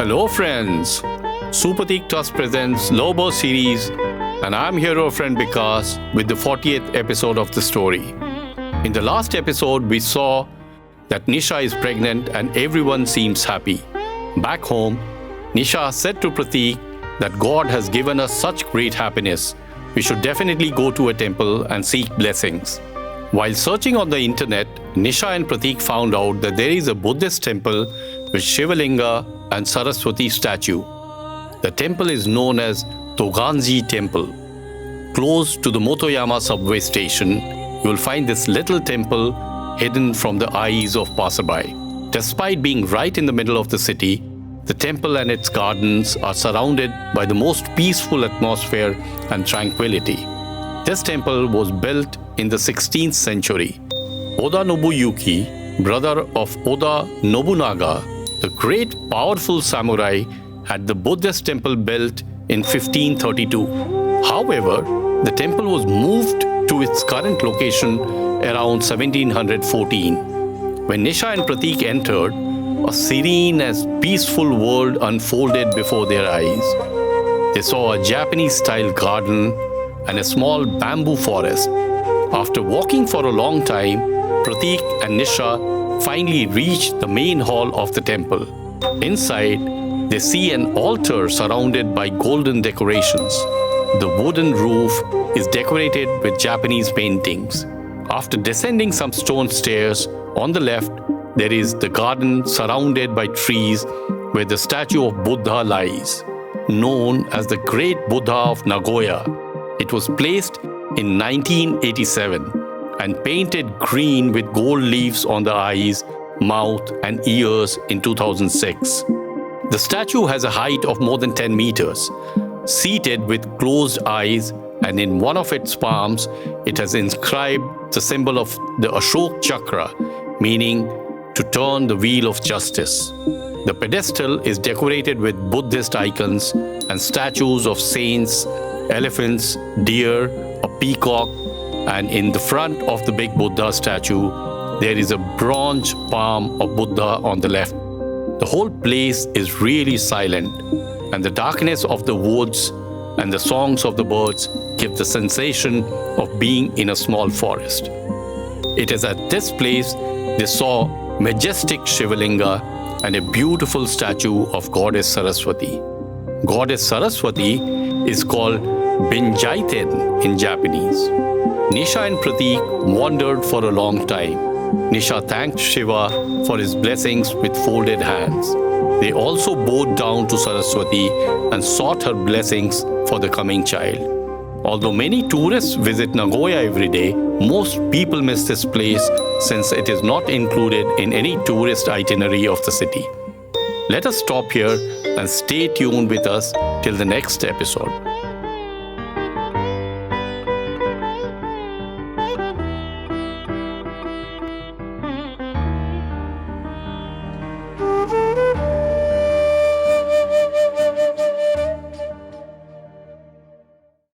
Hello friends, Supratic Trust presents Lobo series and I'm hero friend Bikash with the 40th episode of the story. In the last episode, we saw that Nisha is pregnant and everyone seems happy. Back home, Nisha said to Pratik that God has given us such great happiness, we should definitely go to a temple and seek blessings. While searching on the internet, Nisha and Pratik found out that there is a Buddhist temple with Shiva linga and Saraswati statue. The temple is known as Toganji Temple. Close to the Motoyama subway station, you will find this little temple hidden from the eyes of passerby. Despite being right in the middle of the city, the temple and its gardens are surrounded by the most peaceful atmosphere and tranquility. This temple was built in the 16th century. Oda Nobuyuki, brother of Oda Nobunaga, the great powerful samurai, had the Buddhist temple built in 1532. However, the temple was moved to its current location around 1714. When Nisha and Pratik entered, a serene and peaceful world unfolded before their eyes. They saw a Japanese-style garden and a small bamboo forest. After walking for a long time, Pratik and Nisha finally reached the main hall of the temple. Inside, they see an altar surrounded by golden decorations. The wooden roof is decorated with Japanese paintings. After descending some stone stairs, on the left, there is the garden surrounded by trees where the statue of Buddha lies, known as the Great Buddha of Nagoya. It was placed in 1987 and painted green with gold leaves on the eyes, mouth, and ears in 2006. The statue has a height of more than 10 meters, seated with closed eyes, and in one of its palms, it has inscribed the symbol of the Ashok Chakra, meaning to turn the wheel of justice. The pedestal is decorated with Buddhist icons and statues of saints, elephants, deer, a peacock, and in the front of the big Buddha statue, there is a bronze palm of Buddha on the left. The whole place is really silent, and the darkness of the woods and the songs of the birds give the sensation of being in a small forest. It is at this place they saw majestic Shiva linga and a beautiful statue of Goddess Saraswati. Goddess Saraswati is called brainchild in Japanese. Nisha and Pratik wandered for a long time. Nisha thanked Shiva for his blessings with folded hands. They also bowed down to Saraswati and sought her blessings for the coming child. Although many tourists visit Nagoya every day, most people miss this place since it is not included in any tourist itinerary of the city. Let us stop here and stay tuned with us till the next episode.